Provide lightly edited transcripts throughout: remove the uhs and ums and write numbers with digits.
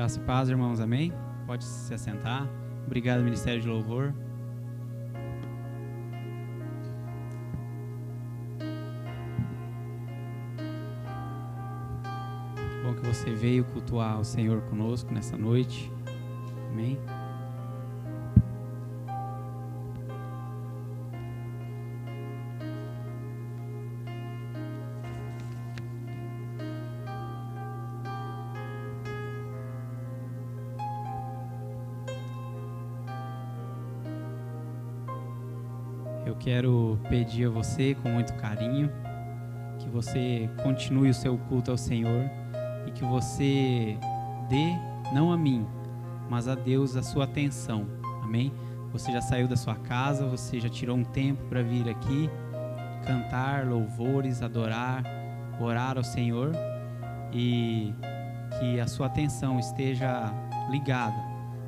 Graça e paz, irmãos, amém? Pode se assentar. Obrigado, Ministério de Louvor. Bom que você veio cultuar o Senhor conosco nessa noite, amém? Eu quero pedir a você com muito carinho que você continue o seu culto ao Senhor e que você dê, não a mim, mas a Deus, a sua atenção, amém? Você já saiu da sua casa, você já tirou um tempo para vir aqui cantar louvores, adorar, orar ao Senhor, e que a sua atenção esteja ligada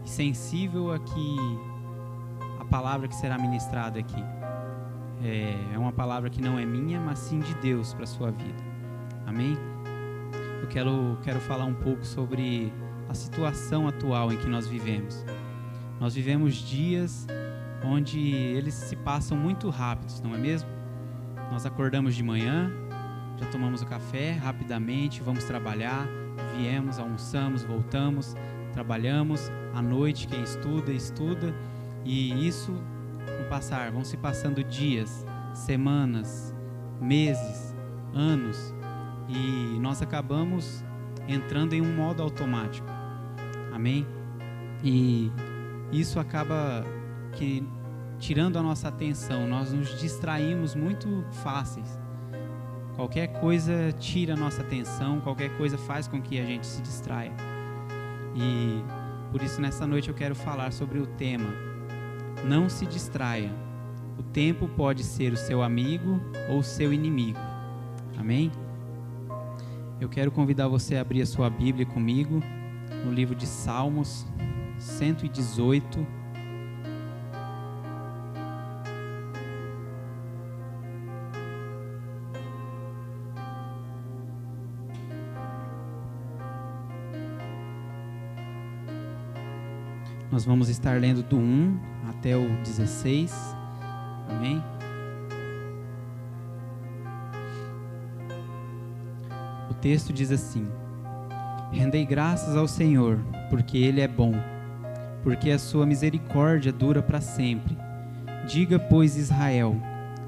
e sensível a palavra que será ministrada aqui. É uma palavra que não é minha, mas sim de Deus para a sua vida. Amém? Eu quero falar um pouco sobre a situação atual em que nós vivemos. Nós vivemos dias onde eles se passam muito rápidos, não é mesmo? Nós acordamos de manhã, já tomamos o café rapidamente, vamos trabalhar, viemos, almoçamos, voltamos, trabalhamos. À noite, quem estuda, e isso vão se passando dias, semanas, meses, anos, e nós acabamos entrando em um modo automático, amém? E isso acaba que, tirando a nossa atenção, nós nos distraímos muito fáceis. Qualquer coisa tira a nossa atenção, qualquer coisa faz com que a gente se distraia. E por isso nessa noite eu quero falar sobre o tema: não se distraia. O tempo pode ser o seu amigo ou o seu inimigo. Amém? Eu quero convidar você a abrir a sua Bíblia comigo no livro de Salmos 118. Nós vamos estar lendo do 1 até o 16, amém? O texto diz assim: rendei graças ao Senhor, porque Ele é bom, porque a sua misericórdia dura para sempre. Diga, pois, Israel,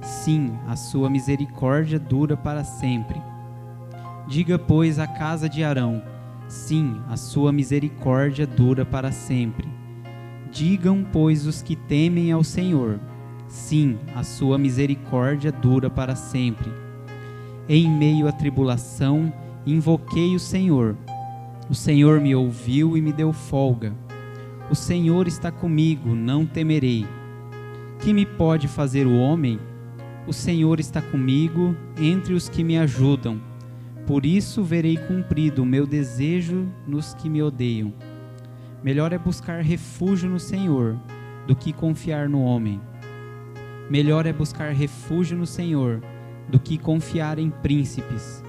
sim, a sua misericórdia dura para sempre. Diga, pois, a casa de Arão, sim, a sua misericórdia dura para sempre. Digam, pois, os que temem ao Senhor, sim, a sua misericórdia dura para sempre. Em meio à tribulação, invoquei o Senhor me ouviu e me deu folga. O Senhor está comigo, não temerei. Que me pode fazer o homem? O Senhor está comigo entre os que me ajudam. Por isso verei cumprido o meu desejo nos que me odeiam. Melhor é buscar refúgio no Senhor do que confiar no homem. Melhor é buscar refúgio no Senhor do que confiar em príncipes.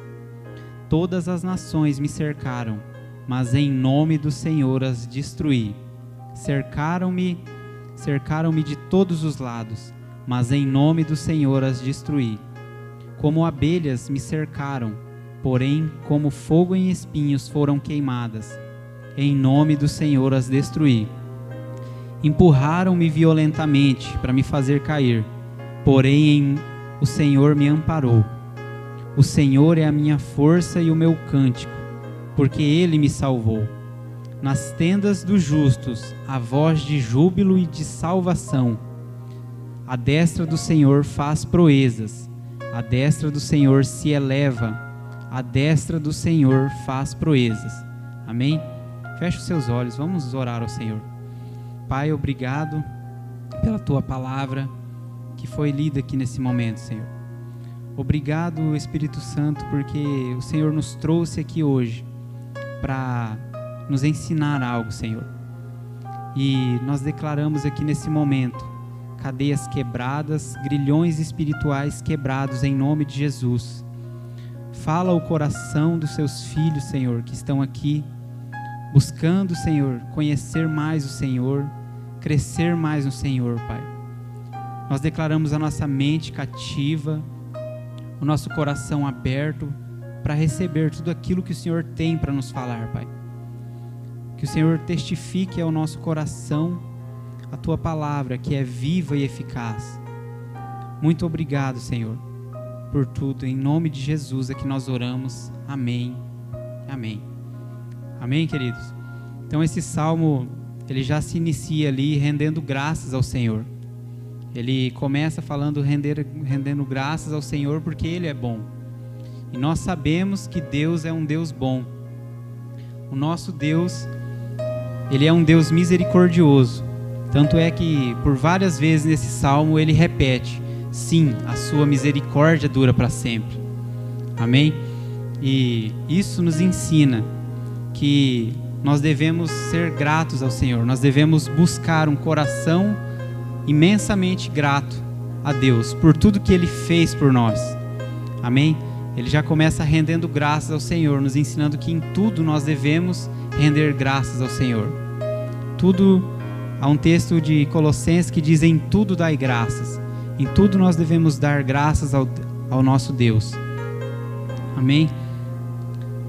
Todas as nações me cercaram, mas em nome do Senhor as destruí. Cercaram-me de todos os lados, mas em nome do Senhor as destruí. Como abelhas me cercaram, porém como fogo em espinhos foram queimadas. Em nome do Senhor as destruí. Empurraram-me violentamente para me fazer cair, porém o Senhor me amparou. O Senhor é a minha força e o meu cântico, porque Ele me salvou. Nas tendas dos justos, a voz de júbilo e de salvação. A destra do Senhor faz proezas, a destra do Senhor se eleva, a destra do Senhor faz proezas. Amém? Feche os seus olhos, vamos orar ao Senhor. Pai, obrigado pela Tua palavra que foi lida aqui nesse momento, Senhor. Obrigado, Espírito Santo, porque o Senhor nos trouxe aqui hoje para nos ensinar algo, Senhor. E nós declaramos aqui nesse momento cadeias quebradas, grilhões espirituais quebrados em nome de Jesus. Fala o coração dos seus filhos, Senhor, que estão aqui buscando, Senhor, conhecer mais o Senhor, crescer mais no Senhor, Pai. Nós declaramos a nossa mente cativa, o nosso coração aberto para receber tudo aquilo que o Senhor tem para nos falar, Pai. Que o Senhor testifique ao nosso coração a Tua palavra, que é viva e eficaz. Muito obrigado, Senhor, por tudo. Em nome de Jesus é que nós oramos. Amém. Amém. Amém, queridos? Então esse salmo, ele já se inicia ali rendendo graças ao Senhor. Ele começa falando rendendo graças ao Senhor porque Ele é bom. E nós sabemos que Deus é um Deus bom. O nosso Deus, Ele é um Deus misericordioso. Tanto é que por várias vezes nesse salmo ele repete: sim, a sua misericórdia dura para sempre. Amém? E isso nos ensina que nós devemos ser gratos ao Senhor. Nós devemos buscar um coração imensamente grato a Deus por tudo que Ele fez por nós. Amém? Ele já começa rendendo graças ao Senhor, nos ensinando que em tudo nós devemos render graças ao Senhor. Tudo, há um texto de Colossenses que diz: em tudo dai graças. Em tudo nós devemos dar graças ao nosso Deus. Amém?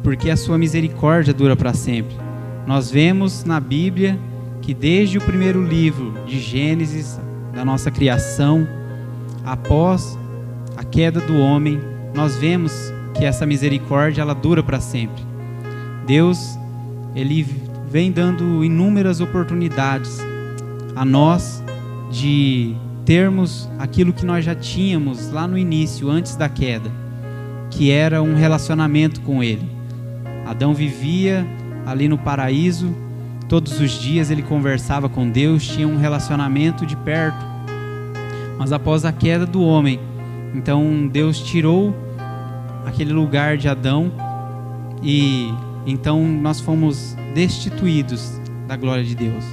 Porque a sua misericórdia dura para sempre. Nós vemos na Bíblia que desde o primeiro livro de Gênesis, da nossa criação, após a queda do homem, nós vemos que essa misericórdia, ela dura para sempre. Deus, Ele vem dando inúmeras oportunidades a nós de termos aquilo que nós já tínhamos lá no início, antes da queda, que era um relacionamento com Ele. Adão vivia ali no paraíso, todos os dias ele conversava com Deus, tinha um relacionamento de perto. Mas após a queda do homem, então Deus tirou aquele lugar de Adão e então nós fomos destituídos da glória de Deus.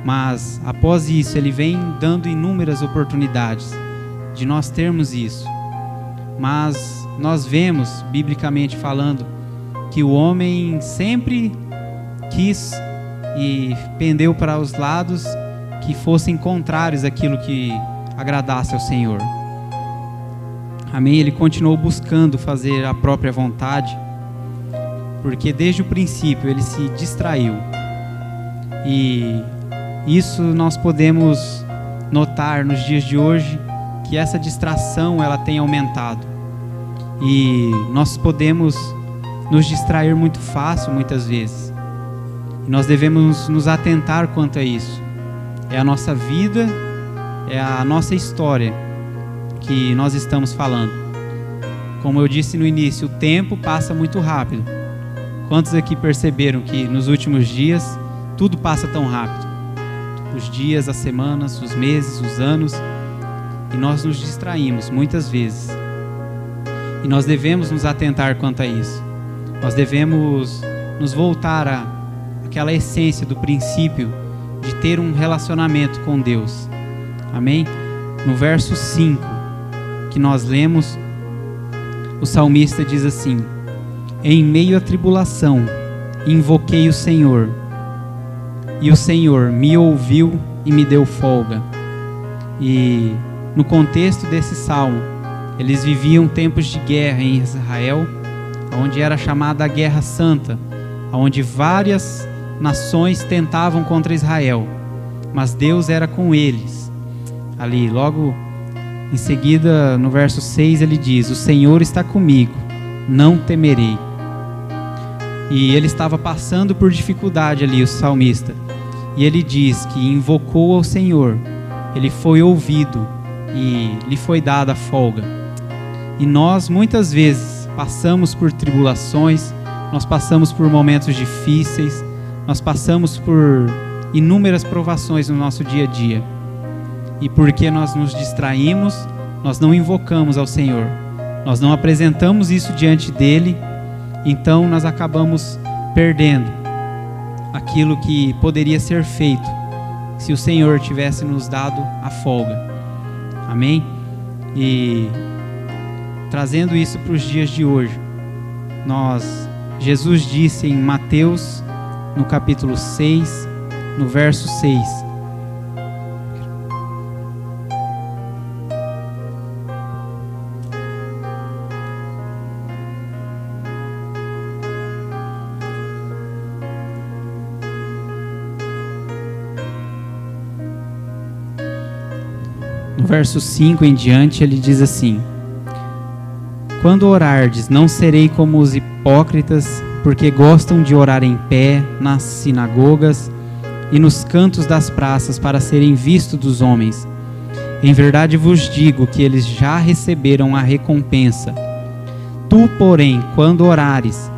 Mas após isso Ele vem dando inúmeras oportunidades de nós termos isso. Mas nós vemos, biblicamente falando, que o homem sempre quis e pendeu para os lados que fossem contrários àquilo que agradasse ao Senhor. Amém? Ele continuou buscando fazer a própria vontade, porque desde o princípio ele se distraiu. E isso nós podemos notar nos dias de hoje, que essa distração ela tem aumentado. E nós podemos nos distrair muito fácil muitas vezes. E nós devemos nos atentar quanto a isso. É a nossa vida, é a nossa história que nós estamos falando. Como eu disse no início, o tempo passa muito rápido. Quantos aqui perceberam que nos últimos dias tudo passa tão rápido? Os dias, as semanas, os meses, os anos, e nós nos distraímos muitas vezes. E nós devemos nos atentar quanto a isso. Nós devemos nos voltar àquela essência do princípio de ter um relacionamento com Deus. Amém? No verso 5 que nós lemos, o salmista diz assim: em meio à tribulação invoquei o Senhor, e o Senhor me ouviu e me deu folga. E no contexto desse salmo, eles viviam tempos de guerra em Israel, onde era chamada a Guerra Santa, onde várias nações tentavam contra Israel, mas Deus era com eles. Ali, logo em seguida, no verso 6, ele diz: o Senhor está comigo, não temerei. E ele estava passando por dificuldade ali, o salmista. E ele diz que invocou ao Senhor, ele foi ouvido e lhe foi dada a folga. E nós muitas vezes passamos por tribulações, nós passamos por momentos difíceis, nós passamos por inúmeras provações no nosso dia a dia. E porque nós nos distraímos, nós não invocamos ao Senhor, nós não apresentamos isso diante dele, então nós acabamos perdendo aquilo que poderia ser feito se o Senhor tivesse nos dado a folga. Amém? E trazendo isso para os dias de hoje, Jesus disse em Mateus no capítulo 6, no verso 6. No verso 5 em diante, ele diz assim: quando orardes, não serei como os hipócritas, porque gostam de orar em pé nas sinagogas e nos cantos das praças para serem vistos dos homens. Em verdade vos digo que eles já receberam a recompensa. Tu, porém, quando orares,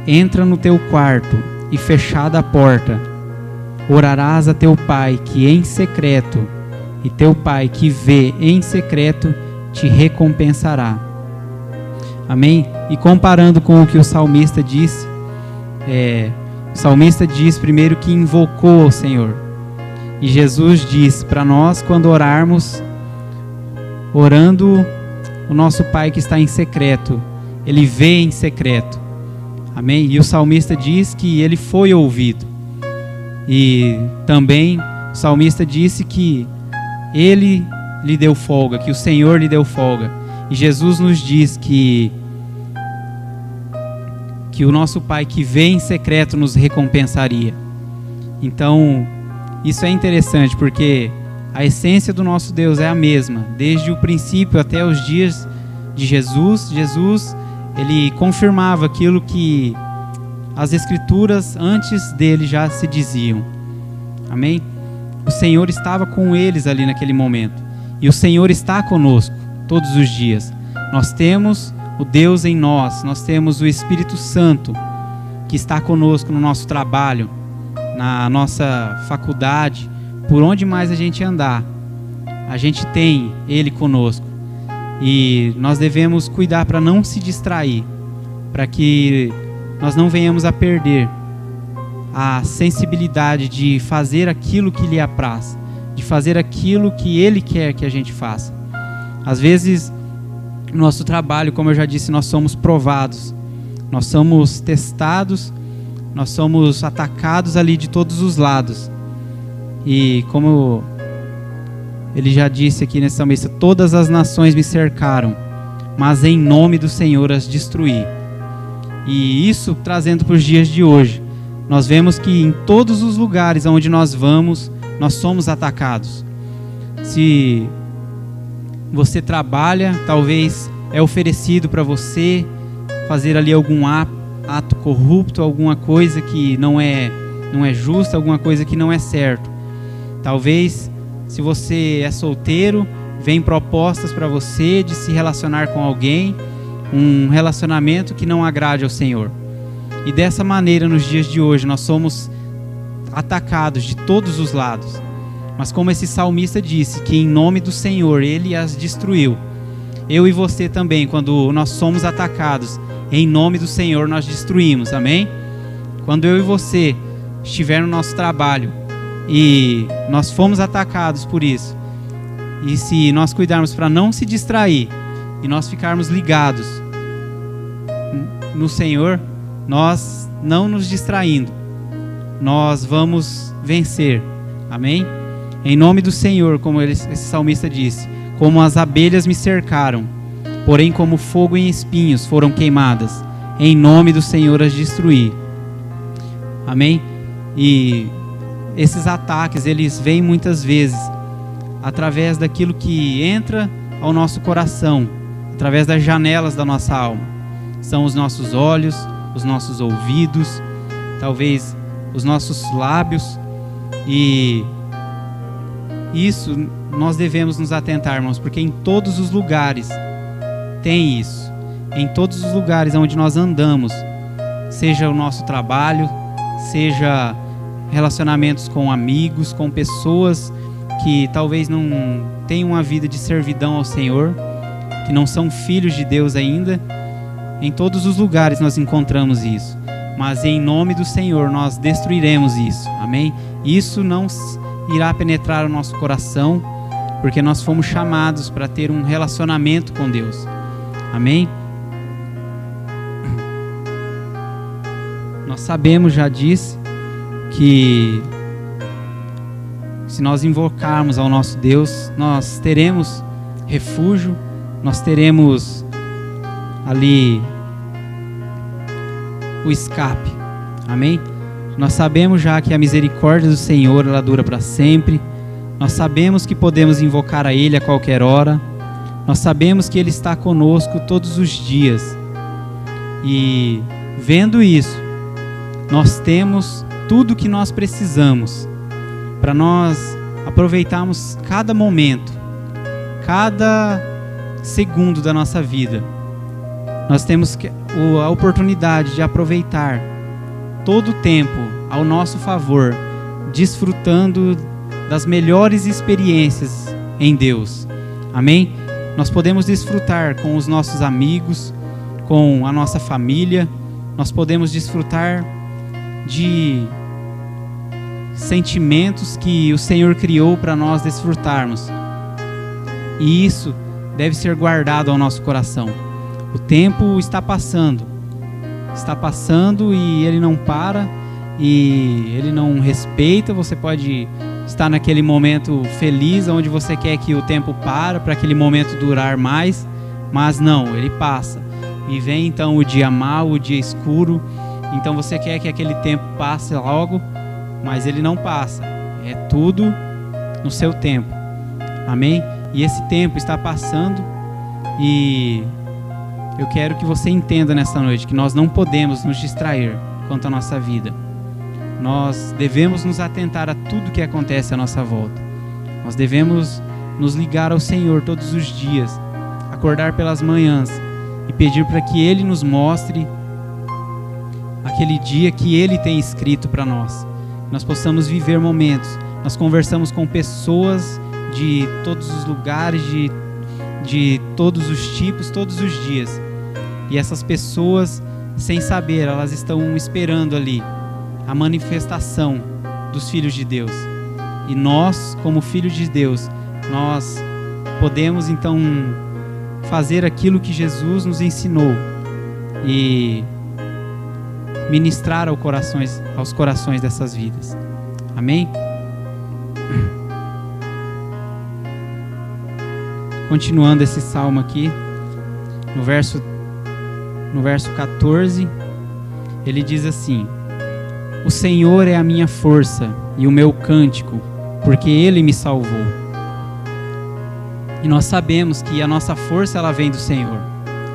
entra no teu quarto e, fechada a porta, orarás a teu Pai que em secreto, e teu Pai que vê em secreto te recompensará. Amém? E comparando com o que o salmista disse, o salmista diz primeiro que invocou ao Senhor. E Jesus diz para nós, quando orarmos, orando o nosso Pai que está em secreto, Ele vê em secreto. Amém? E o salmista diz que ele foi ouvido. E também o salmista disse que Ele lhe deu folga, que o Senhor lhe deu folga. E Jesus nos diz que o nosso Pai que vê em secreto nos recompensaria. Então, isso é interessante, porque a essência do nosso Deus é a mesma, desde o princípio até os dias de Jesus. Jesus, ele confirmava aquilo que as Escrituras antes dele já se diziam. Amém? O Senhor estava com eles ali naquele momento. E o Senhor está conosco todos os dias. Nós temos o Deus em nós. Nós temos o Espírito Santo que está conosco no nosso trabalho, na nossa faculdade, por onde mais a gente andar. A gente tem Ele conosco. E nós devemos cuidar para não se distrair, para que nós não venhamos a perder a sensibilidade de fazer aquilo que lhe apraz, de fazer aquilo que Ele quer que a gente faça. Às vezes, no nosso trabalho, como eu já disse, nós somos provados, nós somos testados, nós somos atacados ali de todos os lados. E como ele já disse aqui nessa mesa, todas as nações me cercaram, mas em nome do Senhor as destruí. E isso trazendo para os dias de hoje, nós vemos que em todos os lugares onde nós vamos, nós somos atacados. Se você trabalha, talvez é oferecido para você fazer ali algum ato corrupto, alguma coisa que não é justa, alguma coisa que não é certo. Talvez, se você é solteiro, vem propostas para você de se relacionar com alguém, um relacionamento que não agrade ao Senhor. E dessa maneira, nos dias de hoje, nós somos atacados de todos os lados. Mas como esse salmista disse, que em nome do Senhor Ele as destruiu. Eu e você também, quando nós somos atacados, em nome do Senhor nós destruímos, amém? Quando eu e você estiver no nosso trabalho e nós fomos atacados por isso, e se nós cuidarmos para não se distrair e nós ficarmos ligados no Senhor, nós não nos distraindo, nós vamos vencer, amém? Em nome do Senhor, como esse salmista disse, como as abelhas me cercaram, porém como fogo em espinhos foram queimadas, em nome do Senhor as destruí, amém? E esses ataques, eles vêm muitas vezes através daquilo que entra ao nosso coração, através das janelas da nossa alma. São os nossos olhos, os nossos ouvidos, talvez os nossos lábios, e isso nós devemos nos atentar, irmãos, porque em todos os lugares tem isso. Em todos os lugares onde nós andamos, seja o nosso trabalho, seja relacionamentos com amigos, com pessoas que talvez não tenham uma vida de servidão ao Senhor, que não são filhos de Deus ainda. Em todos os lugares nós encontramos isso. Mas em nome do Senhor nós destruiremos isso. Amém? Isso não irá penetrar o nosso coração, porque nós fomos chamados para ter um relacionamento com Deus. Amém? Nós sabemos, já disse, que se nós invocarmos ao nosso Deus, nós teremos refúgio, nós teremos ali o escape. Amém? Nós sabemos já que a misericórdia do Senhor, ela dura para sempre. Nós sabemos que podemos invocar a Ele a qualquer hora. Nós sabemos que Ele está conosco todos os dias. E vendo isso, nós temos tudo o que nós precisamos para nós aproveitarmos cada momento, cada segundo da nossa vida. Nós temos a oportunidade de aproveitar todo o tempo ao nosso favor, desfrutando das melhores experiências em Deus. Amém? Nós podemos desfrutar com os nossos amigos, com a nossa família. Nós podemos desfrutar de sentimentos que o Senhor criou para nós desfrutarmos. E isso deve ser guardado ao nosso coração. O tempo está passando e ele não para, e ele não respeita. Você pode estar naquele momento feliz, onde você quer que o tempo para aquele momento durar mais, mas não, ele passa. E vem então o dia mau, o dia escuro. Então você quer que aquele tempo passe logo, mas ele não passa. É tudo no seu tempo. Amém? E esse tempo está passando, e eu quero que você entenda nessa noite que nós não podemos nos distrair quanto à nossa vida. Nós devemos nos atentar a tudo que acontece à nossa volta. Nós devemos nos ligar ao Senhor todos os dias, acordar pelas manhãs e pedir para que Ele nos mostre aquele dia que Ele tem escrito para nós. Nós possamos viver momentos. Nós conversamos com pessoas de todos os lugares, de todos os tipos, todos os dias. E essas pessoas, sem saber, elas estão esperando ali a manifestação dos filhos de Deus. E nós, como filhos de Deus, nós podemos então fazer aquilo que Jesus nos ensinou e ministrar aos corações dessas vidas. Amém? Continuando esse salmo aqui, no verso 14, ele diz assim: o Senhor é a minha força e o meu cântico, porque Ele me salvou. E nós sabemos que a nossa força, ela vem do Senhor.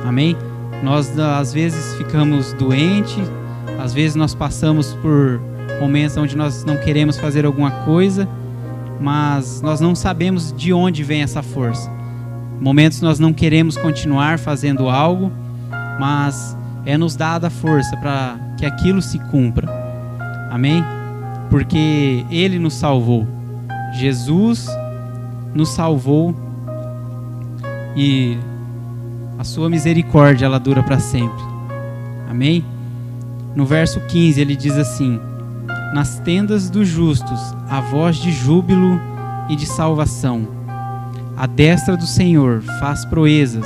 Amém? Nós às vezes ficamos doentes, às vezes nós passamos por momentos onde nós não queremos fazer alguma coisa, mas nós não sabemos de onde vem essa força. Momentos nós não queremos continuar fazendo algo, mas é nos dada a força para que aquilo se cumpra. Amém? Porque Ele nos salvou. Jesus nos salvou, e a sua misericórdia, ela dura para sempre. Amém? No verso 15 ele diz assim: nas tendas dos justos há voz de júbilo e de salvação. A destra do Senhor faz proezas,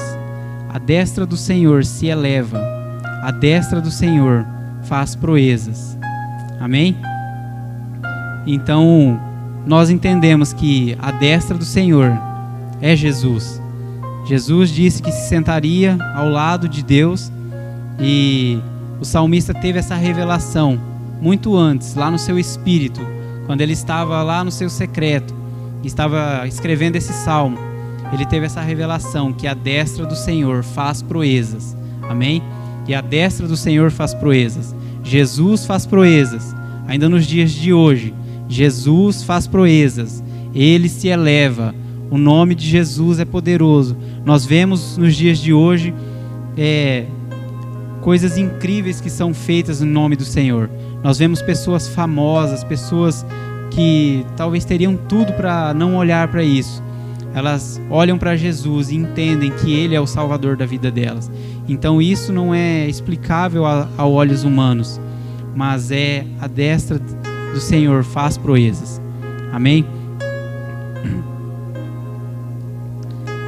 a destra do Senhor se eleva, a destra do Senhor faz proezas. Amém? Então, nós entendemos que a destra do Senhor é Jesus. Jesus disse que se sentaria ao lado de Deus, e o salmista teve essa revelação muito antes, lá no seu espírito, quando ele estava lá no seu secreto, estava escrevendo esse salmo. Ele teve essa revelação que a destra do Senhor faz proezas. Amém? E a destra do Senhor faz proezas. Jesus faz proezas. Ainda nos dias de hoje, Jesus faz proezas. Ele se eleva. O nome de Jesus é poderoso. Nós vemos nos dias de hoje coisas incríveis que são feitas no nome do Senhor. Nós vemos pessoas famosas, pessoas que talvez teriam tudo para não olhar para isso. Elas olham para Jesus e entendem que Ele é o Salvador da vida delas. Então isso não é explicável a olhos humanos, mas é a destra do Senhor faz proezas. Amém?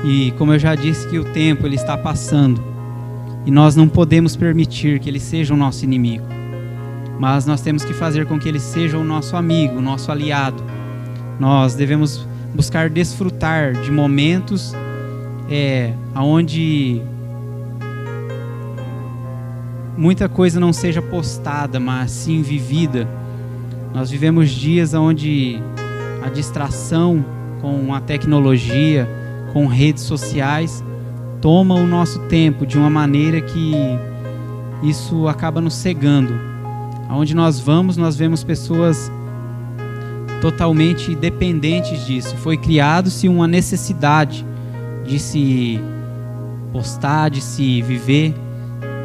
E como eu já disse, que o tempo ele está passando, e nós não podemos permitir que ele seja o nosso inimigo. mas nós temos que fazer com que Ele seja o nosso amigo, o nosso aliado. Nós devemos buscar desfrutar de momentos onde muita coisa não seja postada, mas sim vivida. Nós vivemos dias onde a distração com a tecnologia, com redes sociais, toma o nosso tempo de uma maneira que isso acaba nos cegando. Aonde nós vamos, nós vemos pessoas totalmente dependentes disso. Foi criado-se uma necessidade de se postar, de se viver.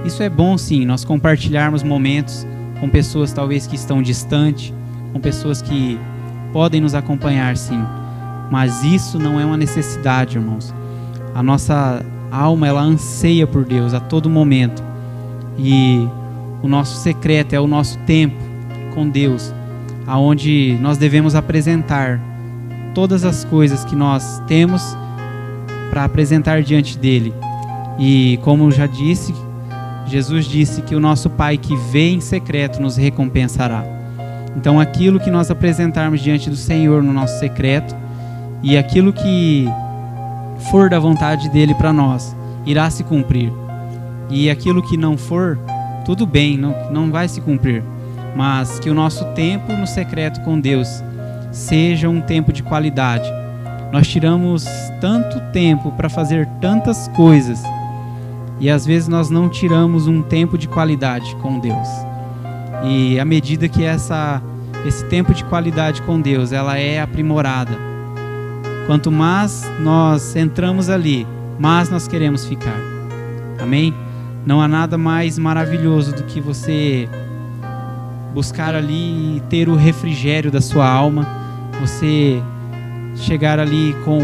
Isso é bom, sim, nós compartilharmos momentos com pessoas talvez que estão distantes, com pessoas que podem nos acompanhar, sim. Mas isso não é uma necessidade, irmãos. A nossa alma, ela anseia por Deus a todo momento. E o nosso secreto é o nosso tempo com Deus, aonde nós devemos apresentar todas as coisas que nós temos para apresentar diante dele. E como já disse, Jesus disse que o nosso Pai que vê em secreto nos recompensará. Então aquilo que nós apresentarmos diante do Senhor no nosso secreto, e aquilo que for da vontade dele para nós, irá se cumprir. E aquilo que não for, tudo bem, não vai se cumprir. Mas que o nosso tempo no secreto com Deus seja um tempo de qualidade. Nós tiramos tanto tempo para fazer tantas coisas, e às vezes nós não tiramos um tempo de qualidade com Deus. E à medida que esse tempo de qualidade com Deus, ela é aprimorada, quanto mais nós entramos ali, mais nós queremos ficar. Amém? Não há nada mais maravilhoso do que você buscar ali e ter o refrigério da sua alma, você chegar ali com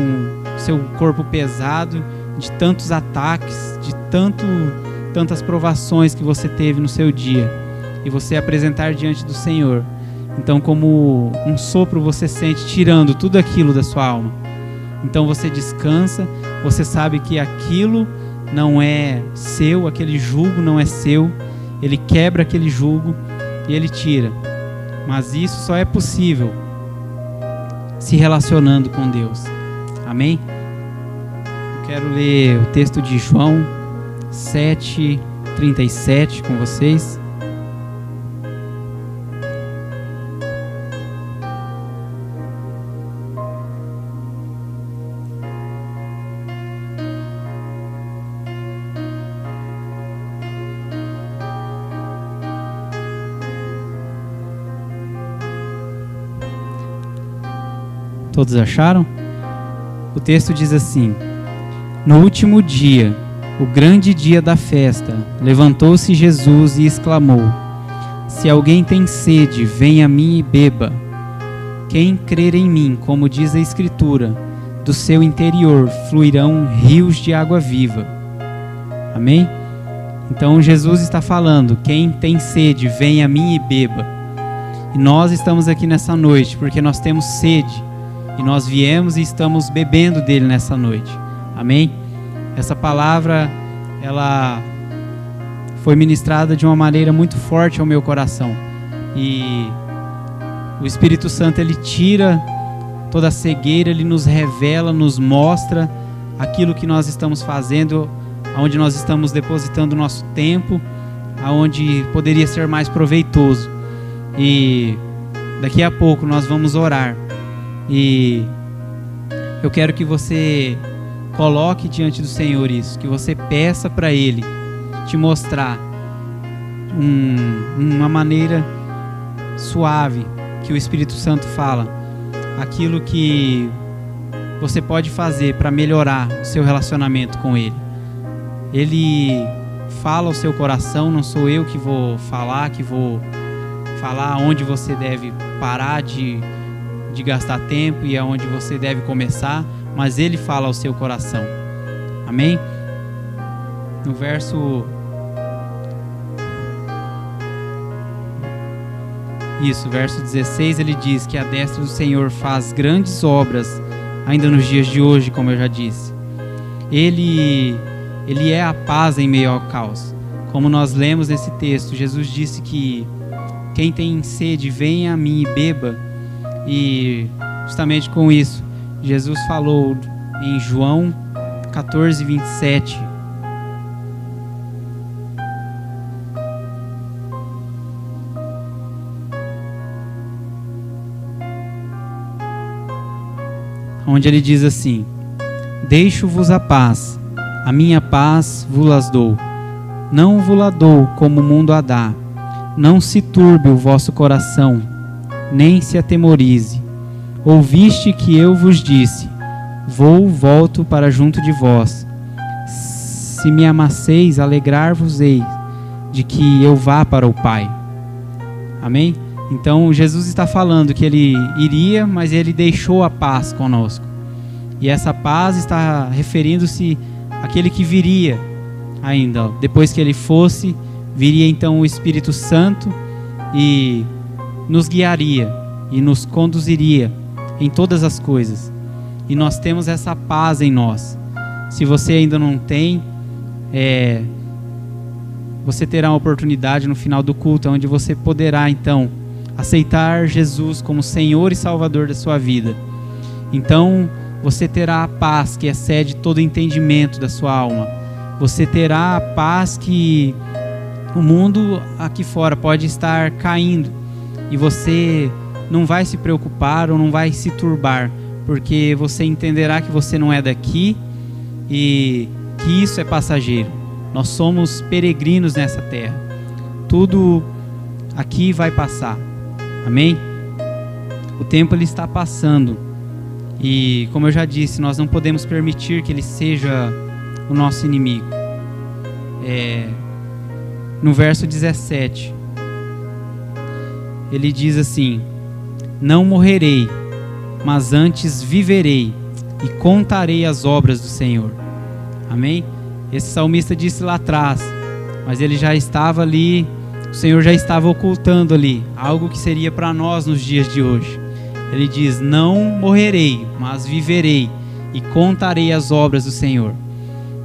seu corpo pesado, de tantos ataques, de tantas provações que você teve no seu dia, e você apresentar diante do Senhor. Então, como um sopro, você sente tirando tudo aquilo da sua alma. Então você descansa, você sabe que aquilo não é seu, aquele jugo não é seu. Ele quebra aquele jugo e ele tira. Mas isso só é possível se relacionando com Deus. Amém? Eu quero ler o texto de João 7:37 com vocês. Todos acharam? O texto diz assim: no último dia, o grande dia da festa, levantou-se Jesus e exclamou: se alguém tem sede, venha a mim e beba. Quem crer em mim, como diz a Escritura, do seu interior fluirão rios de água viva. Amém? Então Jesus está falando: quem tem sede, venha a mim e beba. E nós estamos aqui nessa noite porque nós temos sede. E nós viemos e estamos bebendo dele nessa noite. Amém? Essa palavra, ela foi ministrada de uma maneira muito forte ao meu coração. E o Espírito Santo, ele tira toda a cegueira, ele nos revela, nos mostra aquilo que nós estamos fazendo, aonde nós estamos depositando o nosso tempo, aonde poderia ser mais proveitoso. E daqui a pouco nós vamos orar. E eu quero que você coloque diante do Senhor isso, que você peça para Ele te mostrar uma maneira suave, que o Espírito Santo fala, aquilo que você pode fazer para melhorar o seu relacionamento com Ele. Ele fala ao seu coração, não sou eu que vou falar onde você deve parar de gastar tempo e aonde você deve começar, mas Ele fala ao seu coração. Amém? No verso 16, ele diz que a destra do Senhor faz grandes obras ainda nos dias de hoje, como eu já disse. Ele é a paz em meio ao caos. Como nós lemos nesse texto, Jesus disse que quem tem sede, venha a mim e beba. E justamente com isso, Jesus falou em João 14, 27. Onde ele diz assim: deixo-vos a paz, a minha paz vos dou. Não vos dou como o mundo a dá. Não se turbe o vosso coração, nem se atemorize. Ouviste que eu vos disse: volto para junto de vós. Se me amasseis, alegrar-vos-ei de que eu vá para o Pai. Amém? Então Jesus está falando que ele iria, mas ele deixou a paz conosco. E essa paz está referindo-se àquele que viria ainda. Depois que ele fosse, viria então o Espírito Santo e nos guiaria e nos conduziria em todas as coisas. E nós temos essa paz em nós. Se você ainda não tem, você terá uma oportunidade no final do culto, onde você poderá então aceitar Jesus como Senhor e Salvador da sua vida. Então você terá a paz que excede todo entendimento da sua alma. Você terá a paz que o mundo aqui fora pode estar caindo, e você não vai se preocupar ou não vai se turbar, porque você entenderá que você não é daqui e que isso é passageiro. Nós somos peregrinos nessa terra. Tudo aqui vai passar. Amém? O tempo ele está passando e, como eu já disse, nós não podemos permitir que ele seja o nosso inimigo. No verso 17, ele diz assim: não morrerei, mas antes viverei e contarei as obras do Senhor. Amém? Esse salmista disse lá atrás, mas ele já estava ali, o Senhor já estava ocultando ali algo que seria para nós nos dias de hoje. Ele diz: não morrerei, mas viverei e contarei as obras do Senhor.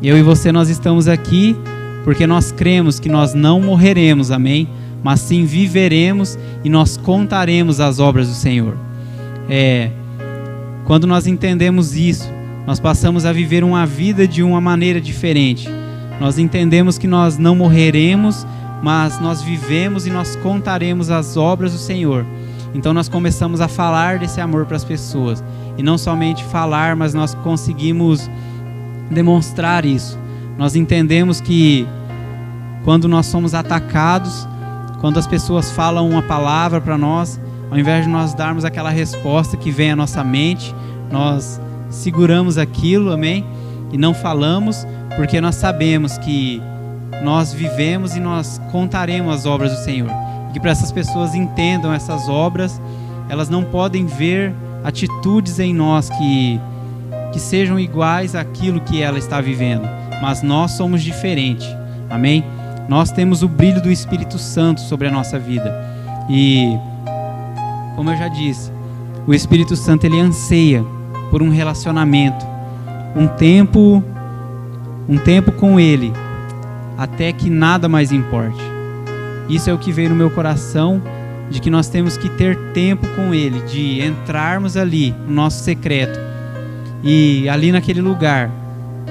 Eu e você, nós estamos aqui porque nós cremos que nós não morreremos, amém? Mas sim viveremos e nós contaremos as obras do Senhor. Quando nós entendemos isso, nós passamos a viver uma vida de uma maneira diferente. Nós entendemos que nós não morreremos, mas nós vivemos e nós contaremos as obras do Senhor. Então nós começamos a falar desse amor para as pessoas. E não somente falar, mas nós conseguimos demonstrar isso. Nós entendemos que quando nós somos atacados, quando as pessoas falam uma palavra para nós, ao invés de nós darmos aquela resposta que vem à nossa mente, nós seguramos aquilo, amém? E não falamos, porque nós sabemos que nós vivemos e nós contaremos as obras do Senhor. E que para essas pessoas entendam essas obras, elas não podem ver atitudes em nós que sejam iguais àquilo que ela está vivendo, mas nós somos diferentes, amém? Nós temos o brilho do Espírito Santo sobre a nossa vida. E, como eu já disse, o Espírito Santo ele anseia por um relacionamento, um tempo com Ele, até que nada mais importe. Isso é o que veio no meu coração, de que nós temos que ter tempo com Ele, de entrarmos ali no nosso secreto, e ali naquele lugar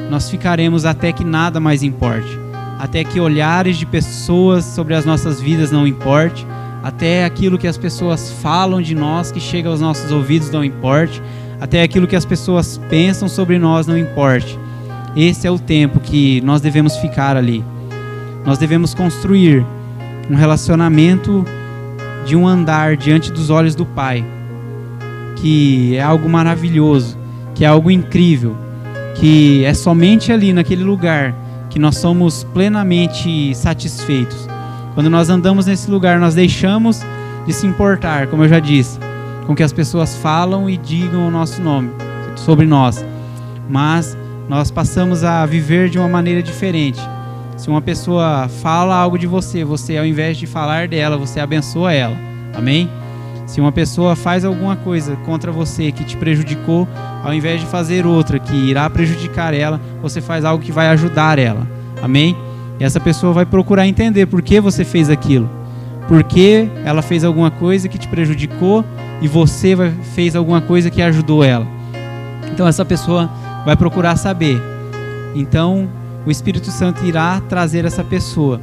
nós ficaremos até que nada mais importe, até que olhares de pessoas sobre as nossas vidas não importe, até aquilo que as pessoas falam de nós que chega aos nossos ouvidos não importe, até aquilo que as pessoas pensam sobre nós não importe. Esse é o tempo que nós devemos ficar ali. Nós devemos construir um relacionamento de um andar diante dos olhos do Pai, que é algo maravilhoso, que é algo incrível, que é somente ali naquele lugar que nós somos plenamente satisfeitos. Quando nós andamos nesse lugar, nós deixamos de se importar, como eu já disse, com o que as pessoas falam e digam o nosso nome, sobre nós. Mas nós passamos a viver de uma maneira diferente. Se uma pessoa fala algo de você, você ao invés de falar dela, você abençoa ela. Amém? Se uma pessoa faz alguma coisa contra você que te prejudicou, ao invés de fazer outra que irá prejudicar ela, você faz algo que vai ajudar ela. Amém? E essa pessoa vai procurar entender por que você fez aquilo. porque ela fez alguma coisa que te prejudicou e você fez alguma coisa que ajudou ela. Então essa pessoa vai procurar saber. Então o Espírito Santo irá trazer essa pessoa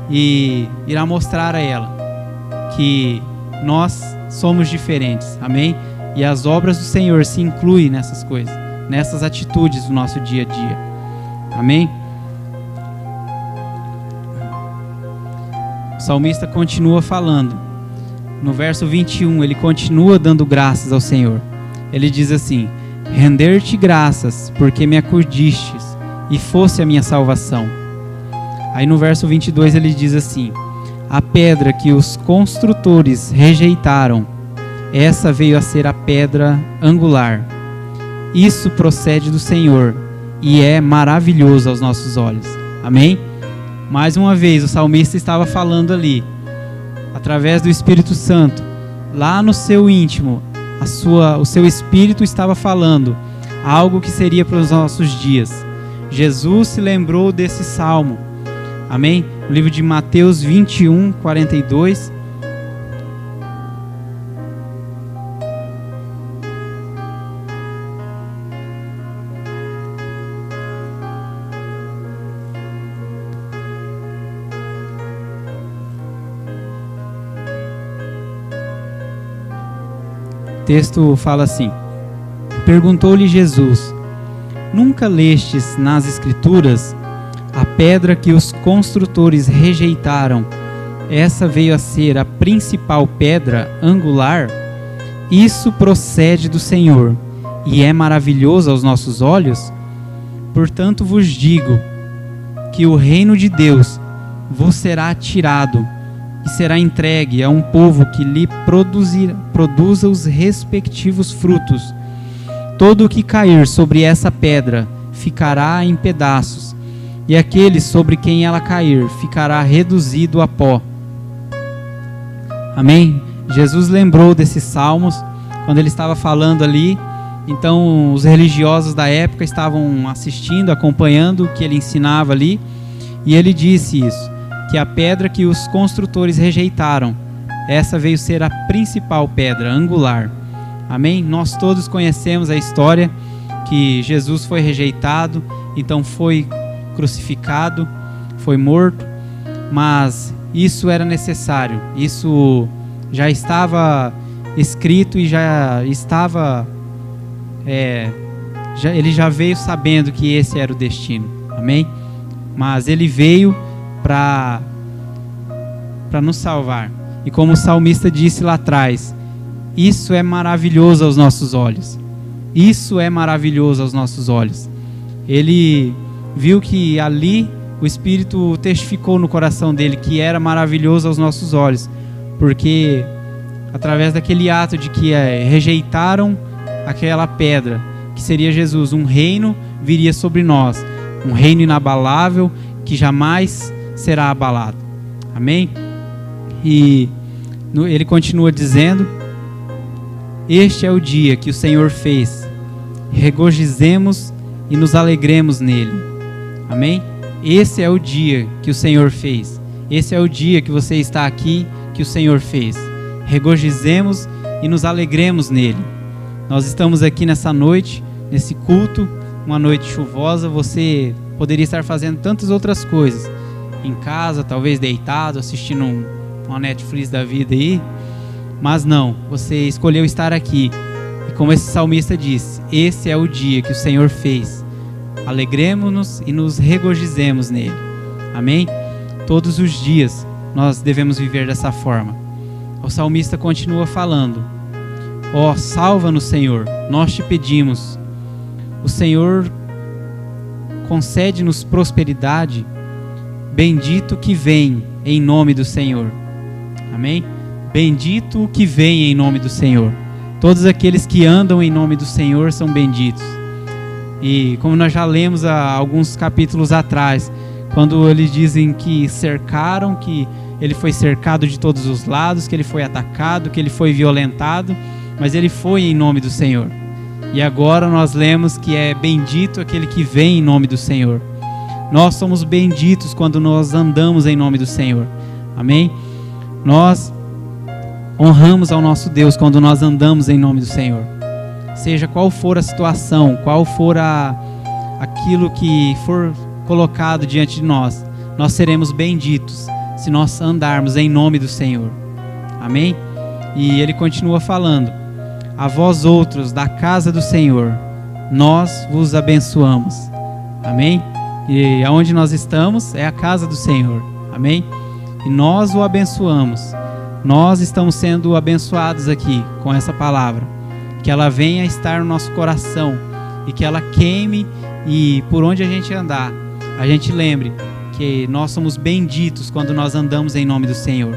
e irá mostrar a ela que nós somos diferentes, amém? E as obras do Senhor se incluem nessas coisas, nessas atitudes do nosso dia a dia, amém? O salmista continua falando, no verso 21, ele continua dando graças ao Senhor. Ele diz assim: render-te graças, porque me acudistes, e fosse a minha salvação. Aí no verso 22 ele diz assim: a pedra que os construtores rejeitaram, essa veio a ser a pedra angular. Isso procede do Senhor, e é maravilhoso aos nossos olhos. Amém? Mais uma vez, o salmista estava falando ali, através do Espírito Santo, lá no seu íntimo, o seu Espírito estava falando algo que seria para os nossos dias. Jesus se lembrou desse salmo, amém? No livro de Mateus 21, 42. O texto fala assim: perguntou-lhe Jesus: nunca lestes nas Escrituras a pedra que os construtores rejeitaram, essa veio a ser a principal pedra angular? Isso procede do Senhor, e é maravilhoso aos nossos olhos? Portanto vos digo que o reino de Deus vos será tirado e será entregue a um povo que lhe produza os respectivos frutos. Todo o que cair sobre essa pedra ficará em pedaços, e aquele sobre quem ela cair ficará reduzido a pó. Amém? Jesus lembrou desses salmos quando ele estava falando ali. Então os religiosos da época estavam assistindo, acompanhando o que ele ensinava ali, e ele disse isso, que a pedra que os construtores rejeitaram, essa veio ser a principal pedra angular. Amém? Nós todos conhecemos a história que Jesus foi rejeitado, então foi crucificado, foi morto, mas isso era necessário, isso já estava escrito e já estava, ele já veio sabendo que esse era o destino, amém? Mas ele veio para nos salvar, e como o salmista disse lá atrás, isso é maravilhoso aos nossos olhos, isso é maravilhoso aos nossos olhos. Ele viu que ali o Espírito testificou no coração dele que era maravilhoso aos nossos olhos, porque através daquele ato de que rejeitaram aquela pedra, que seria Jesus, um reino viria sobre nós, um reino inabalável que jamais será abalado. Amém? E ele continua dizendo: este é o dia que o Senhor fez, regozijemos e nos alegremos nele. Amém? Esse é o dia que o Senhor fez. Esse é o dia que você está aqui, que o Senhor fez. Regozijemos e nos alegremos nele. Nós estamos aqui nessa noite, nesse culto, uma noite chuvosa. Você poderia estar fazendo tantas outras coisas, em casa, talvez deitado, assistindo uma Netflix da vida aí, mas não, você escolheu estar aqui, e como esse salmista disse, esse é o dia que o Senhor fez, alegremos-nos e nos regozijemos nele, amém? Todos os dias nós devemos viver dessa forma. O salmista continua falando: ó, salva-nos, Senhor, nós te pedimos. O Senhor concede-nos prosperidade, bendito que vem em nome do Senhor. Amém? Bendito o que vem em nome do Senhor. Todos aqueles que andam em nome do Senhor são benditos. E como nós já lemos há alguns capítulos atrás, quando eles dizem que cercaram, que ele foi cercado de todos os lados, que ele foi atacado, que ele foi violentado, mas ele foi em nome do Senhor. E agora nós lemos que é bendito aquele que vem em nome do Senhor. Nós somos benditos quando nós andamos em nome do Senhor. Amém? nós honramos ao nosso Deus quando nós andamos em nome do Senhor. Seja qual for a situação, qual for aquilo que for colocado diante de nós, nós seremos benditos se nós andarmos em nome do Senhor. Amém? E ele continua falando: a vós outros da casa do Senhor, nós vos abençoamos. Amém? E aonde nós estamos é a casa do Senhor. Amém? E nós o abençoamos. Nós estamos sendo abençoados aqui com essa palavra. Que ela venha estar no nosso coração e que ela queime, e por onde a gente andar, a gente lembre que nós somos benditos quando nós andamos em nome do Senhor.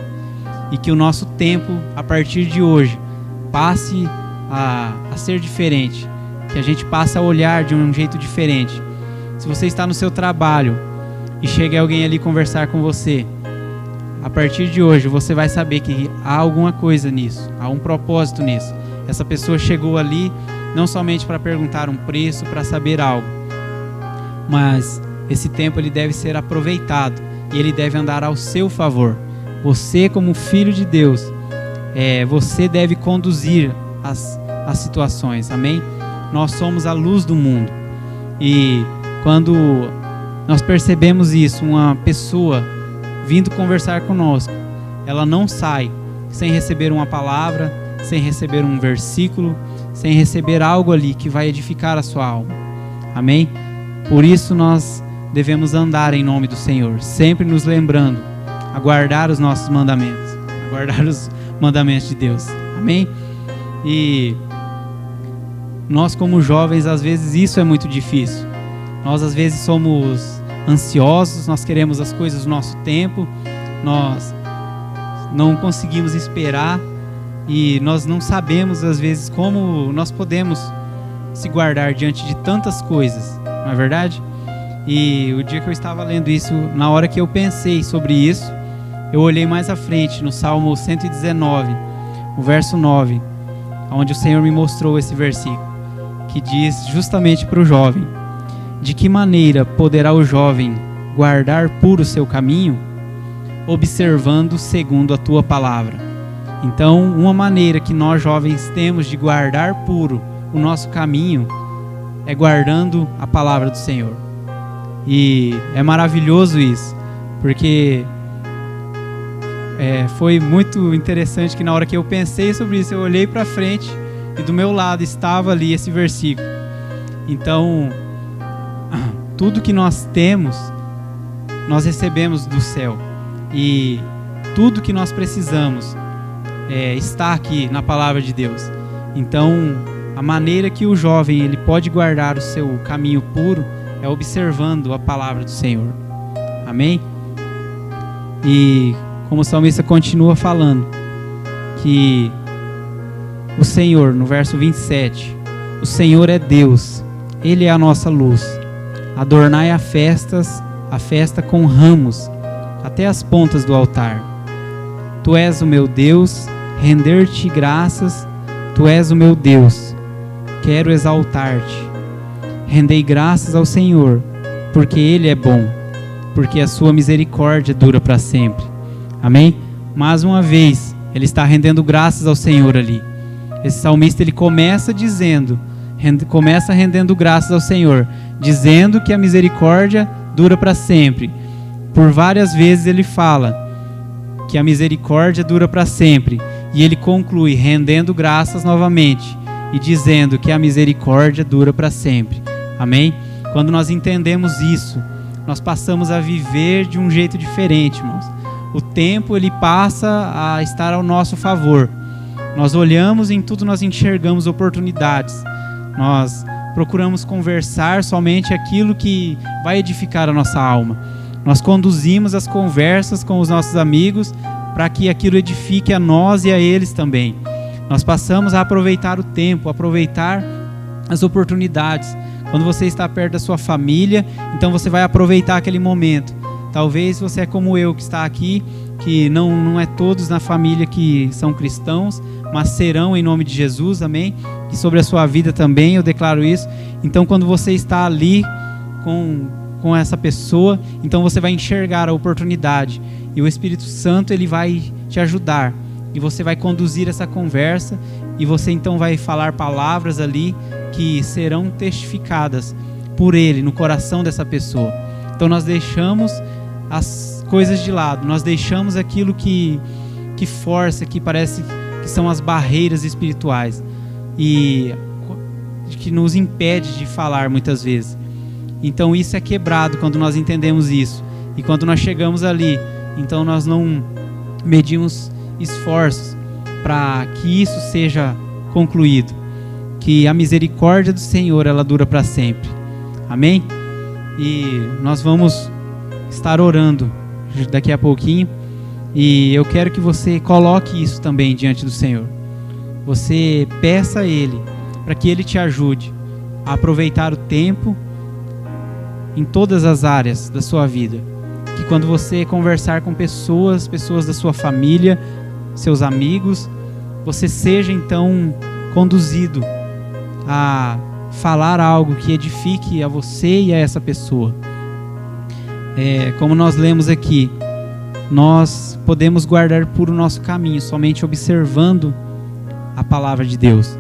E que o nosso tempo, a partir de hoje, passe a ser diferente. Que a gente passe a olhar de um jeito diferente. Se você está no seu trabalho e chega alguém ali conversar com você, a partir de hoje você vai saber que há alguma coisa nisso, há um propósito nisso. Essa pessoa chegou ali não somente para perguntar um preço, para saber algo, mas esse tempo ele deve ser aproveitado e ele deve andar ao seu favor. Você, como filho de Deus, você deve conduzir as situações, amém? Nós somos a luz do mundo, e quando nós percebemos isso, uma pessoa vindo conversar conosco, ela não sai sem receber uma palavra, sem receber um versículo, sem receber algo ali que vai edificar a sua alma, amém? Por isso nós devemos andar em nome do Senhor, sempre nos lembrando a guardar os nossos mandamentos, a guardar os mandamentos de Deus, amém? E nós, como jovens, às vezes isso é muito difícil. Nós às vezes somos ansiosos, nós queremos as coisas no nosso tempo, nós não conseguimos esperar e nós não sabemos às vezes como nós podemos se guardar diante de tantas coisas, não é verdade? E o dia que eu estava lendo isso, na hora que eu pensei sobre isso, eu olhei mais à frente no Salmo 119, o verso 9, onde o Senhor me mostrou esse versículo, que diz justamente para o jovem: de que maneira poderá o jovem guardar puro o seu caminho? Observando segundo a tua palavra. Então, uma maneira que nós jovens temos de guardar puro o nosso caminho é guardando a palavra do Senhor. E é maravilhoso isso, porque foi muito interessante que na hora que eu pensei sobre isso, eu olhei para frente e do meu lado estava ali esse versículo. Então, tudo que nós temos, nós recebemos do céu. E tudo que nós precisamos está aqui na palavra de Deus. Então, a maneira que o jovem ele pode guardar o seu caminho puro é observando a palavra do Senhor. Amém? E como o salmista continua falando, que o Senhor, no verso 27, o Senhor é Deus, Ele é a nossa luz. Adornai a festa com ramos, até as pontas do altar. Tu és o meu Deus, render-te graças, tu és o meu Deus, quero exaltar-te. Rendei graças ao Senhor, porque Ele é bom, porque a sua misericórdia dura para sempre. Amém? Mais uma vez, ele está rendendo graças ao Senhor ali. Esse salmista ele começa rendendo graças ao Senhor, dizendo que a misericórdia dura para sempre. Por várias vezes ele fala que a misericórdia dura para sempre, e ele conclui rendendo graças novamente e dizendo que a misericórdia dura para sempre. Amém? Quando nós entendemos isso, nós passamos a viver de um jeito diferente, irmãos. O tempo ele passa a estar ao nosso favor. Nós olhamos em tudo, nós enxergamos oportunidades. Nós procuramos conversar somente aquilo que vai edificar a nossa alma. Nós conduzimos as conversas com os nossos amigos para que aquilo edifique a nós e a eles também. Nós passamos a aproveitar o tempo, aproveitar as oportunidades. Quando você está perto da sua família, então você vai aproveitar aquele momento. Talvez você é como eu, que está aqui, que não é todos na família que são cristãos, mas serão em nome de Jesus, amém? E sobre a sua vida também, eu declaro isso. Então, quando você está ali com essa pessoa, então você vai enxergar a oportunidade. E o Espírito Santo, ele vai te ajudar. E você vai conduzir essa conversa. E você então vai falar palavras ali que serão testificadas por ele no coração dessa pessoa. Então nós deixamos as coisas de lado. Nós deixamos aquilo que força, que parece que são as barreiras espirituais. E que nos impede de falar muitas vezes. Então isso é quebrado quando nós entendemos isso. E quando nós chegamos ali, então nós não medimos esforços para que isso seja concluído. Que a misericórdia do Senhor, ela dura para sempre. Amém? E nós vamos estar orando daqui a pouquinho. E eu quero que você coloque isso também diante do Senhor. Você peça a Ele para que Ele te ajude a aproveitar o tempo em todas as áreas da sua vida. Que quando você conversar com pessoas da sua família, seus amigos, você seja então conduzido a falar algo que edifique a você e a essa pessoa. Como nós lemos aqui, nós podemos guardar puro o nosso caminho somente observando a palavra de Deus.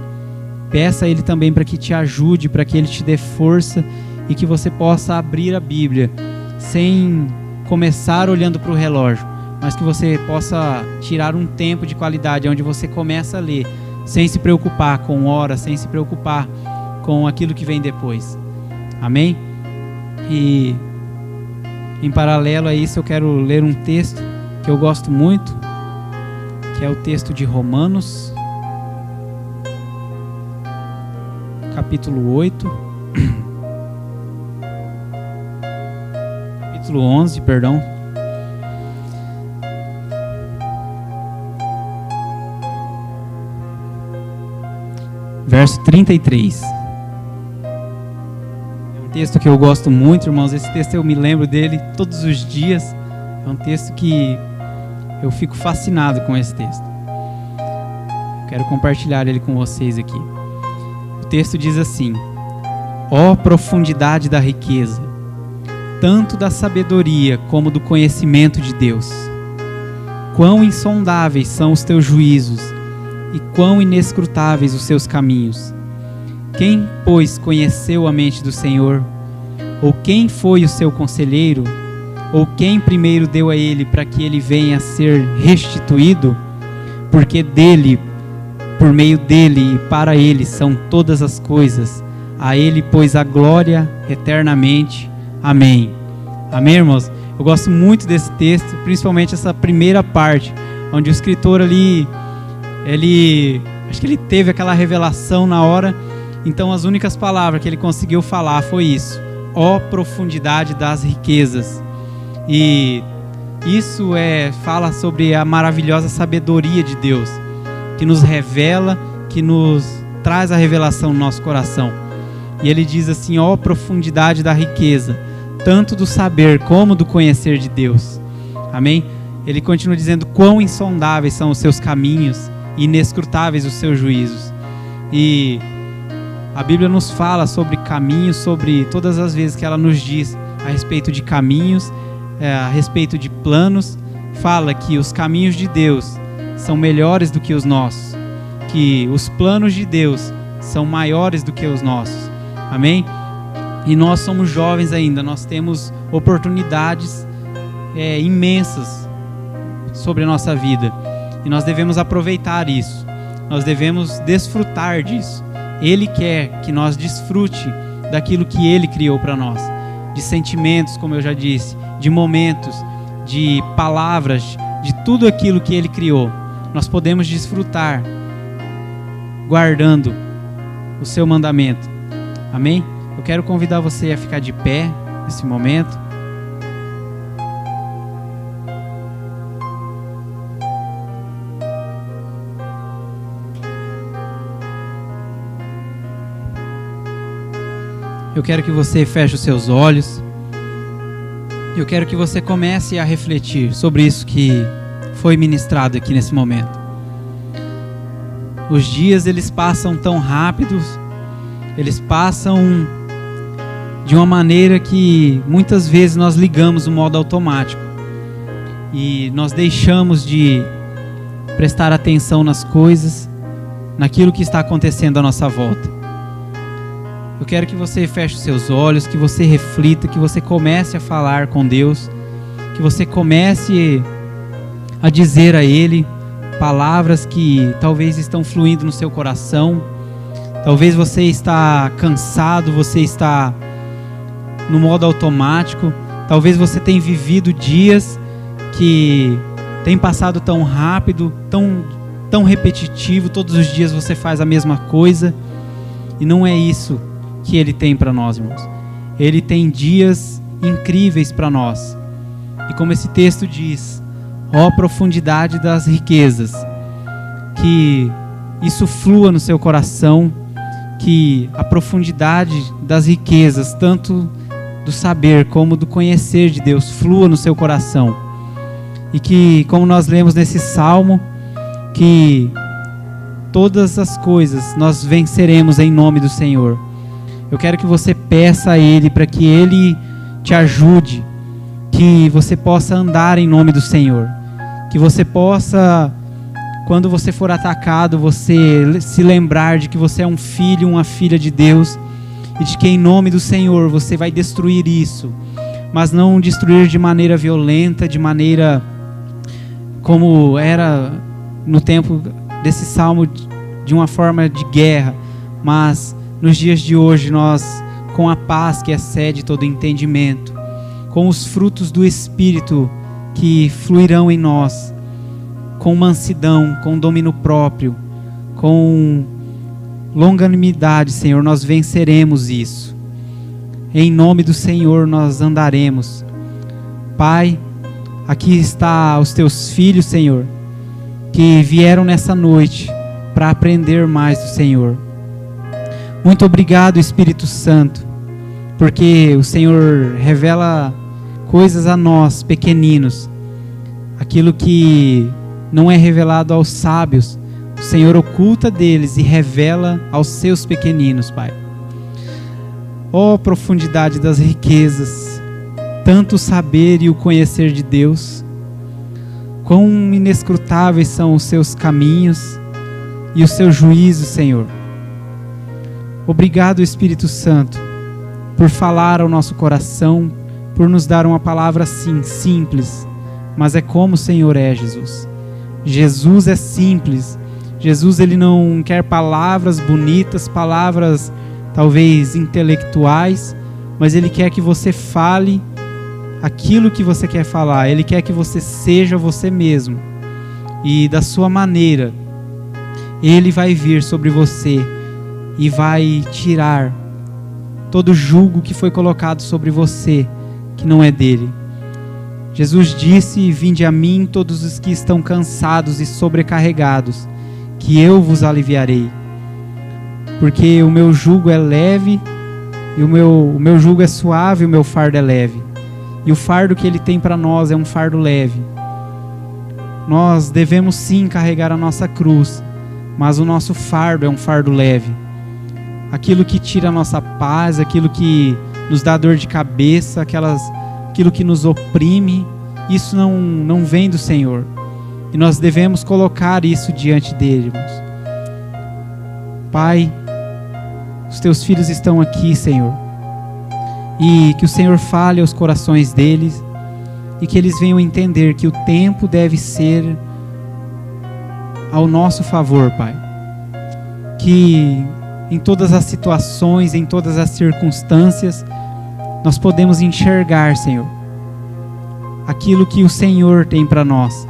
Peça a Ele também para que te ajude, para que Ele te dê força e que você possa abrir a Bíblia sem começar olhando para o relógio, mas que você possa tirar um tempo de qualidade onde você começa a ler sem se preocupar com horas, sem se preocupar com aquilo que vem depois. Amém? E em paralelo a isso eu quero ler um texto que eu gosto muito, que é o texto de Romanos, capítulo 8, capítulo 11, perdão. Verso 33. É um texto que eu gosto muito, irmãos. Esse texto eu me lembro dele todos os dias. É um texto que eu fico fascinado com esse texto. Quero compartilhar ele com vocês aqui. O texto diz assim: ó profundidade da riqueza, tanto da sabedoria como do conhecimento de Deus. Quão insondáveis são os teus juízos e quão inescrutáveis os seus caminhos. Quem, pois, conheceu a mente do Senhor? Ou quem foi o seu conselheiro? Ou quem primeiro deu a ele para que ele venha a ser restituído? Porque dele, por meio dele e para ele são todas as coisas. A ele, pois, a glória eternamente. Amém. Amém, irmãos? Eu gosto muito desse texto, principalmente essa primeira parte, onde o escritor ali, acho que ele teve aquela revelação na hora, então as únicas palavras que ele conseguiu falar foi isso: ó profundidade das riquezas. E isso fala sobre a maravilhosa sabedoria de Deus, que nos revela, que nos traz a revelação no nosso coração. E ele diz assim: ó profundidade da riqueza, tanto do saber como do conhecer de Deus. Amém? Ele continua dizendo: quão insondáveis são os seus caminhos e inescrutáveis os seus juízos. E a Bíblia nos fala sobre caminhos, sobre todas as vezes que ela nos diz a respeito de caminhos, a respeito de planos, fala que os caminhos de Deus são melhores do que os nossos, que os planos de Deus são maiores do que os nossos. Amém? E nós somos jovens ainda, nós temos oportunidades imensas sobre a nossa vida. E nós devemos aproveitar isso. Nós devemos desfrutar disso. Ele quer que nós desfrute daquilo que Ele criou para nós. De sentimentos, como eu já disse, de momentos, de palavras, de tudo aquilo que Ele criou. Nós podemos desfrutar guardando o seu mandamento. Amém? Eu quero convidar você a ficar de pé nesse momento. Eu quero que você feche os seus olhos. Eu quero que você comece a refletir sobre isso que foi ministrado aqui nesse momento. Os dias, eles passam tão rápidos, eles passam de uma maneira que muitas vezes nós ligamos o modo automático e nós deixamos de prestar atenção nas coisas, naquilo que está acontecendo à nossa volta. Eu quero que você feche os seus olhos, que você reflita, que você comece a falar com Deus, que você comece a dizer a Ele palavras que talvez estão fluindo no seu coração. Talvez você está cansado, você está no modo automático. Talvez você tenha vivido dias que tem passado tão rápido, tão repetitivo. Todos os dias você faz a mesma coisa. E não é isso que Ele tem para nós, irmãos. Ele tem dias incríveis para nós. E como esse texto diz, ó profundidade das riquezas, que isso flua no seu coração, que a profundidade das riquezas, tanto do saber como do conhecer de Deus, flua no seu coração. E que, como nós lemos nesse salmo, que todas as coisas nós venceremos em nome do Senhor. Eu quero que você peça a Ele para que Ele te ajude, que você possa andar em nome do Senhor, que você possa, quando você for atacado, você se lembrar de que você é um filho, uma filha de Deus, e de que em nome do Senhor você vai destruir isso, mas não destruir de maneira violenta, de maneira como era no tempo desse salmo, de uma forma de guerra, mas nos dias de hoje nós, com a paz que excede todo entendimento, com os frutos do Espírito que fluirão em nós, com mansidão, com domínio próprio, com longanimidade, Senhor, nós venceremos isso. Em nome do Senhor nós andaremos. Pai, aqui está os teus filhos, Senhor, que vieram nessa noite para aprender mais do Senhor. Muito obrigado, Espírito Santo, porque o Senhor revela coisas a nós, pequeninos, aquilo que não é revelado aos sábios, o Senhor oculta deles e revela aos seus pequeninos, Pai. Ó profundidade das riquezas, tanto o saber e o conhecer de Deus, quão inescrutáveis são os seus caminhos e os seus juízos, Senhor. Obrigado, Espírito Santo, por falar ao nosso coração, por nos dar uma palavra assim, simples, mas é como o Senhor é, Jesus. Jesus é simples. Jesus, Ele não quer palavras bonitas, palavras talvez intelectuais, mas Ele quer que você fale aquilo que você quer falar. Ele quer que você seja você mesmo. E da sua maneira, Ele vai vir sobre você e vai tirar todo jugo que foi colocado sobre você, que não é dele. Jesus disse: vinde a mim todos os que estão cansados e sobrecarregados, que eu vos aliviarei. Porque o meu jugo é leve, e o meu jugo é suave, e o meu fardo é leve. E o fardo que Ele tem para nós é um fardo leve. Nós devemos sim carregar a nossa cruz, mas o nosso fardo é um fardo leve. Aquilo que tira a nossa paz, aquilo que nos dá dor de cabeça, aquilo que nos oprime, isso não vem do Senhor. E nós devemos colocar isso diante dele, irmãos. Pai, os teus filhos estão aqui, Senhor. E que o Senhor fale aos corações deles e que eles venham entender que o tempo deve ser ao nosso favor, Pai. Que em todas as situações, em todas as circunstâncias, nós podemos enxergar, Senhor, aquilo que o Senhor tem para nós,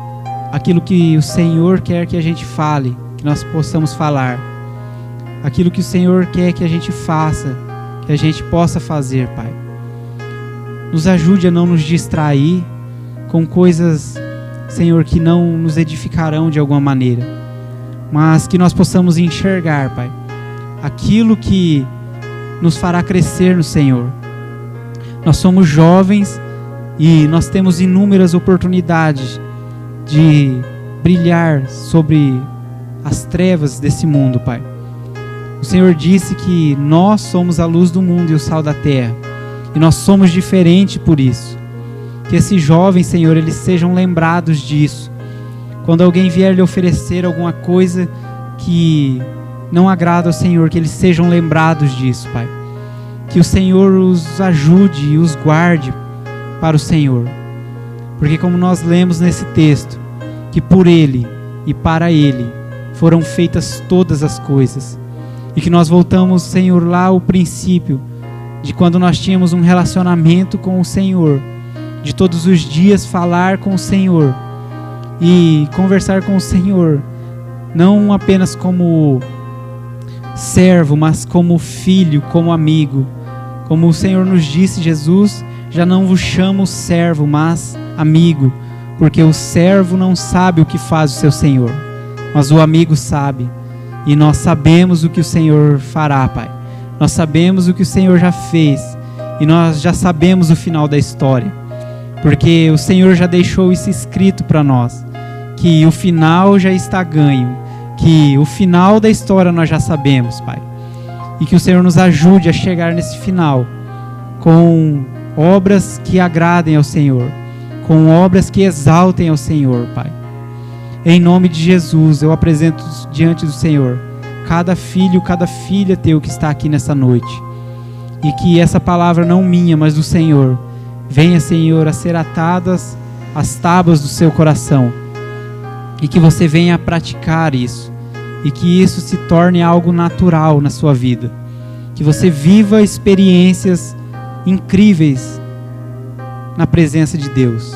aquilo que o Senhor quer que a gente fale, que nós possamos falar, aquilo que o Senhor quer que a gente faça, que a gente possa fazer, Pai. Nos ajude a não nos distrair com coisas, Senhor, que não nos edificarão de alguma maneira, mas que nós possamos enxergar, Pai, aquilo que nos fará crescer no Senhor. Nós somos jovens e nós temos inúmeras oportunidades de brilhar sobre as trevas desse mundo, Pai. O Senhor disse que nós somos a luz do mundo e o sal da terra. e nós somos diferentes por isso. Que esses jovens, Senhor, eles sejam lembrados disso. Quando alguém vier lhe oferecer alguma coisa que não agrada ao Senhor, que eles sejam lembrados disso, Pai. Que o Senhor os ajude e os guarde para o Senhor. Porque como nós lemos nesse texto, que por Ele e para Ele foram feitas todas as coisas. E que nós voltamos, Senhor, lá ao princípio, de quando nós tínhamos um relacionamento com o Senhor, de todos os dias falar com o Senhor e conversar com o Senhor, não apenas como servo, mas como filho, como amigo. Como o Senhor nos disse, Jesus, já não vos chamo servo, mas amigo, porque o servo não sabe o que faz o seu Senhor, mas o amigo sabe. E nós sabemos o que o Senhor fará, Pai. Nós sabemos o que o Senhor já fez, e nós já sabemos o final da história, porque o Senhor já deixou isso escrito para nós, que o final já está ganho, que o final da história nós já sabemos, Pai. E que o Senhor nos ajude a chegar nesse final com obras que agradem ao Senhor, com obras que exaltem ao Senhor, Pai. Em nome de Jesus, eu apresento diante do Senhor cada filho, cada filha teu que está aqui nessa noite. E que essa palavra não minha, mas do Senhor, venha, Senhor, a ser atadas as tábuas do seu coração. E que você venha a praticar isso. E que isso se torne algo natural na sua vida. Que você viva experiências incríveis na presença de Deus.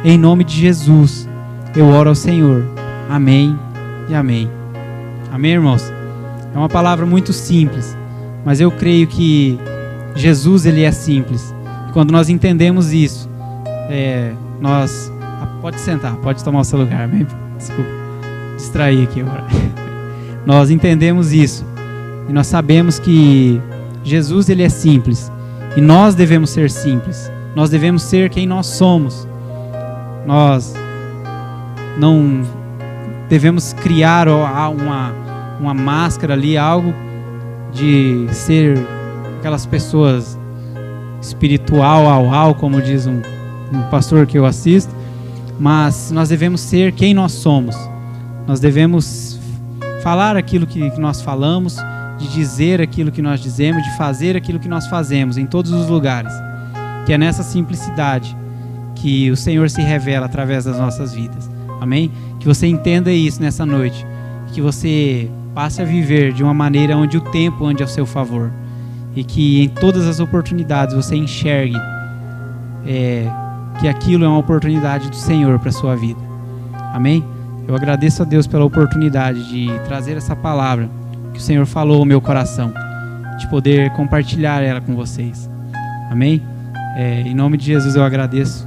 Em nome de Jesus, eu oro ao Senhor. Amém e amém. Amém, irmãos? É uma palavra muito simples, mas eu creio que Jesus, ele é simples. E quando nós entendemos isso, nós... Pode sentar, pode tomar o seu lugar. Amém? Desculpa, distraí aqui agora. Nós entendemos isso e nós sabemos que Jesus, ele é simples e nós devemos ser simples. Nós devemos ser quem nós somos. Nós não devemos criar uma máscara ali, algo de ser aquelas pessoas espiritual, como diz um pastor que eu assisto, mas nós devemos ser quem nós somos. Nós devemos falar aquilo que nós falamos, de dizer aquilo que nós dizemos, de fazer aquilo que nós fazemos em todos os lugares, que é nessa simplicidade que o Senhor se revela através das nossas vidas. Amém? Que você entenda isso nessa noite, que você passe a viver de uma maneira onde o tempo ande ao seu favor, e que em todas as oportunidades você enxergue que aquilo é uma oportunidade do Senhor para a sua vida. Amém? Eu agradeço a Deus pela oportunidade de trazer essa palavra que o Senhor falou ao meu coração, de poder compartilhar ela com vocês. Amém? Em nome de Jesus eu agradeço.